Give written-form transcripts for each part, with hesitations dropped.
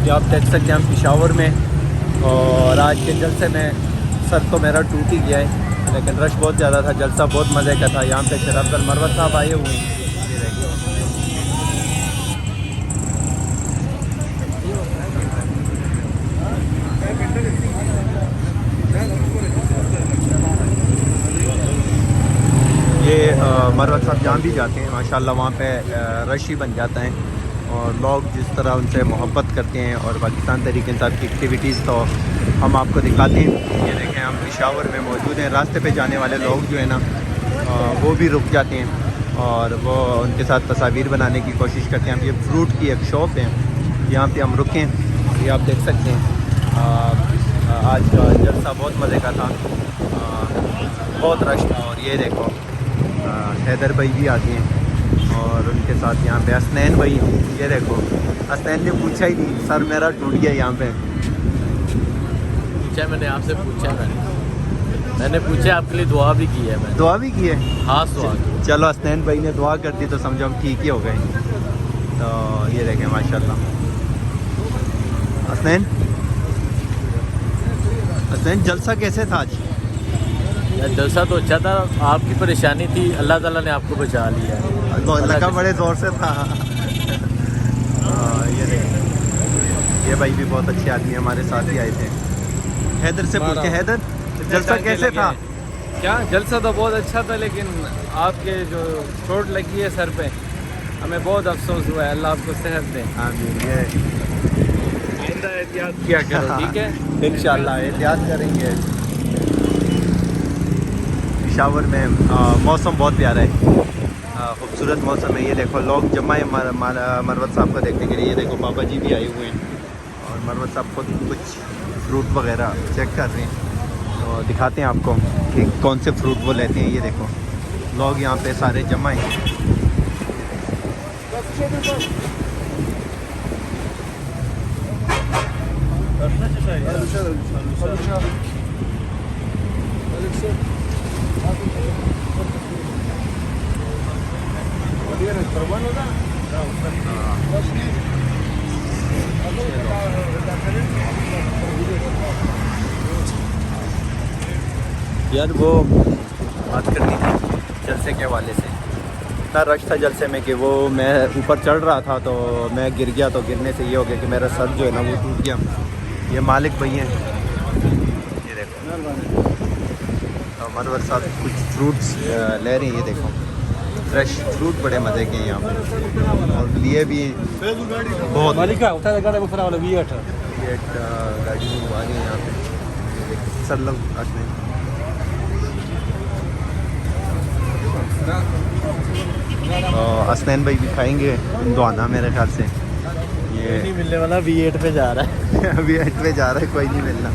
ये आप देख सकते हैं हम पेशावर में। और आज के जलसे में सर तो मेरा टूट ही गया है, लेकिन रश बहुत ज़्यादा था, जलसा बहुत मज़े का था। यहाँ पे शराब अब्दुल मरवत साहब आए हुए हैं। ये मरवत साहब जहाँ भी जाते हैं माशाल्लाह वहाँ पे रश ही बन जाता है, और लोग जिस तरह उनसे मोहब्बत करते हैं और पाकिस्तान तहरीक इंसाफ की एक्टिविटीज़ तो हम आपको दिखाते हैं। ये देखें हम पेशावर में मौजूद हैं। रास्ते पे जाने वाले लोग जो है ना वो भी रुक जाते हैं और वो उनके साथ तस्वीर बनाने की कोशिश करते हैं। हम ये फ्रूट की एक शॉप है, यहाँ पे हम रुकें। ये आप देख सकते हैं आज का जलसा बहुत मज़े का था, बहुत रश था। और ये देखो हैदर भाई भी आते हैं और उनके साथ यहाँ पे हसनैन भाई हैं। ये देखो हसनैन ने पूछा ही नहीं, सर मेरा टूट गया। यहाँ पे पूछा मैंने आपसे, पूछा मैंने पूछा, आपके लिए दुआ भी की है मैंने। दुआ भी की है? हाँ दुआ की। चलो हसनैन भाई ने दुआ कर दी तो समझो हम ठीक ही हो गए। तो ये देखें माशाल्लाह हसनैन। हसनैन जलसा कैसे था आज? जलसा तो अच्छा था, आपकी परेशानी थी, अल्लाह ताला ने आपको बचा लिया है। लगा बड़े ज़ोर से था। ये भाई भी बहुत अच्छे आदमी हमारे साथ ही आए थे। हैदर से पूछे, हैदर जलसा कैसे था? क्या जलसा तो बहुत अच्छा था, लेकिन आपके जो चोट लगी है सर पे, हमें बहुत अफसोस हुआ है। अल्लाह आपको सेहत दे। आमीन। ये एहतियात किया करो, ठीक है? इंशाल्लाह एहतियात करेंगे। पेशावर में मौसम बहुत प्यारा है, खूबसूरत मौसम है। ये देखो लोग जमा है मरवत साहब को देखने के लिए। ये देखो बाबा जी भी आए हुए हैं और मरवत साहब खुद कुछ फ्रूट वगैरह चेक कर रहे हैं। तो दिखाते हैं आपको कि कौन से फ्रूट वो लेते हैं। ये देखो लोग यहाँ पे सारे जमा हैं। यार वो बात करनी थी जलसे के हवाले से। इतना रश था जलसे में कि वो मैं ऊपर चढ़ रहा था तो मैं गिर गया। तो गिरने से ये हो गया कि मेरा सर जो है ना वो टूट गया। ये मालिक भाई हैं, ये देखो मरवत साहब कुछ फ्रूट्स ले रहे हैं। ये देखो फ्रेश फ्रूट बड़े मज़े के हैं यहाँ पे, और लिए भी बहुत। ये एक गाड़ी आ रही है यहाँ पे सर लोग आते हैं। हसनैन भाई भी खाएंगे दुआना मेरे ख्याल से। ये नहीं मिलने वाला, V8 पे जा रहा है। V8 पे जा रहा है, कोई नहीं मिलना।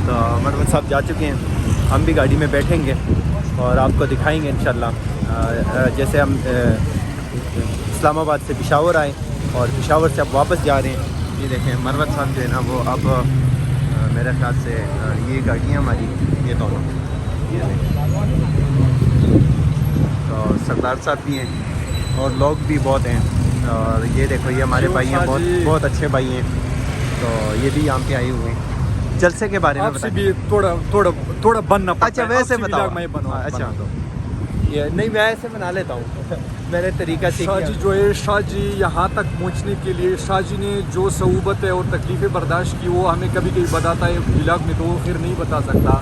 तो मरवत साहब जा चुके हैं, हम भी गाड़ी में बैठेंगे और आपको दिखाएंगे इंशाल्लाह। जैसे हम इस्लामाबाद से पेशावर आए और पेशावर से अब वापस जा रहे हैं। ये देखें मरवत साहब जो है ना वो अब मेरे ख्याल से ये गाड़ियाँ हमारी ये दोनों, ये तो सरदार साहब भी हैं और लोग भी बहुत हैं। और ये देखो ये हमारे भाई हैं, बहुत अच्छे भाई हैं। तो ये भी यहाँ पे आए हुए हैं। जलसे के बारे में आपसे भी थोड़ा बनना पड़ता। अच्छा वैसे बताओ। मैं बनवा। अच्छा ये नहीं, मैं ऐसे बना लेता हूँ मैंने तरीका सीखा। शाहजी जो है, शाहजी यहाँ तक पहुँचने के लिए शाहजी ने जो सऊबत है और तकलीफ़ें बर्दाश्त की वो हमें कभी कभी बताता है व्लॉग में, तो वो फिर नहीं बता सकता।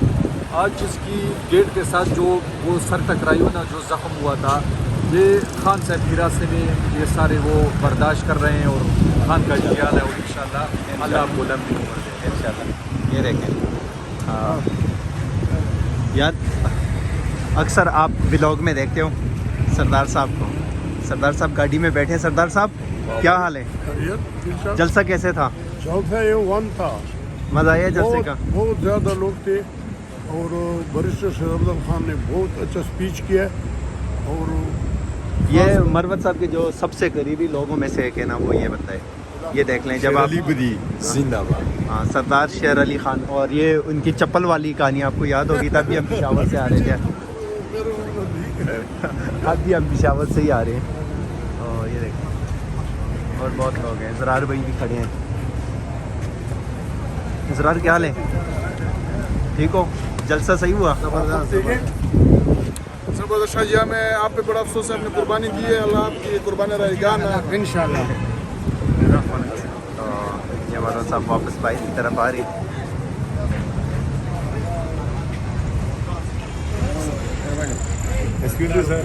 आज जिसकी गेट के साथ जो वो सर टकराई हो ना, जो ज़ख्म हुआ था, ये खान साहब हिरासे में ये सारे वो बर्दाश्त कर रहे हैं और खान का ख्याल है। और इंशाल्लाह अल्लाह आपको लंबी उम्र दे इंशाल्लाह। ये देखें यार अक्सर आप व्लॉग में देखते हो सरदार साहब को। सरदार साहब गाड़ी में बैठे हैं। सरदार साहब क्या हाल है? जलसा कैसे था? जलसा ये वन था, मज़ा आया जलसे का? बहुत ज़्यादा लोग थे और बैरिस्टर सैयद अफजल खान ने बहुत अच्छा स्पीच किया। और ये मरवत साहब के जो सबसे करीबी लोगों में से एक है ना, वो ये बताए। ये देख लें जब आप जिंदाबाद। हाँ सरदार शेर अली खान। और ये उनकी चप्पल वाली कहानी आपको याद होगी, तभी हम पेशावर से आ रहे थे। अब भी हम पेशावर से ही आ रहे हैं। और ये देखें और बहुत लोग हैं, ज़रार भाई भी खड़े हैं। इसरार क्या हाल है? ठीक हो? जलसा सही हुआ? ज़बरदस्त शाह जी, हमें आप पे बड़ा अफसोस है, आपने कुर्बानी दी है, अल्लाह आपकी कुर्बानी रहेगा ना इंशाल्लाह। तो ये मरवा साहब वापस बाइक की तरफ आ रही। Excuse me, sir.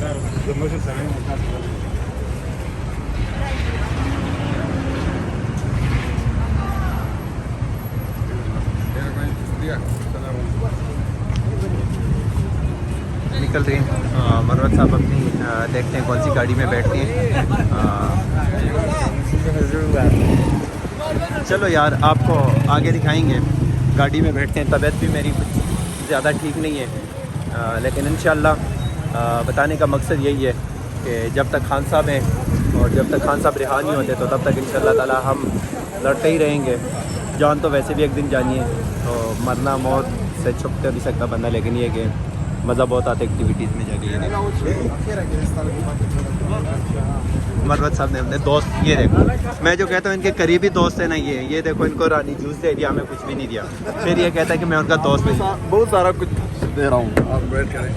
The motion sign. निकल रही हैं मरवत साहब अपनी। देखते हैं कौन सी गाड़ी में बैठती हैं। चलो यार, आपको आगे दिखाएंगे। गाड़ी में बैठते हैं। तबीयत भी मेरी कुछ ज़्यादा ठीक नहीं है, लेकिन इंशाल्लाह बताने का मकसद यही है कि जब तक खान साहब हैं और जब तक खान साहब रिहा नहीं होते तो तब तक इंशाल्लाह ताला हम लड़ते ही रहेंगे। जान तो वैसे भी एक दिन जानी है, तो मरना मौत से छुप तो नहीं सकता बंदा, लेकिन ये कि मज़ा बहुत आता है एक्टिविटीज़ में जाके। मरवत साहब ने अपने दोस्त, ये देखो, मैं जो कहता हूँ इनके करीबी दोस्त है ना, ये देखो, इनको रानी जूस दे दिया, हमें कुछ भी नहीं दिया। फिर ये कहता है कि मैं उनका दोस्त हूँ। बहुत सारा कुछ दे रहा हूँ, आप वेट करें।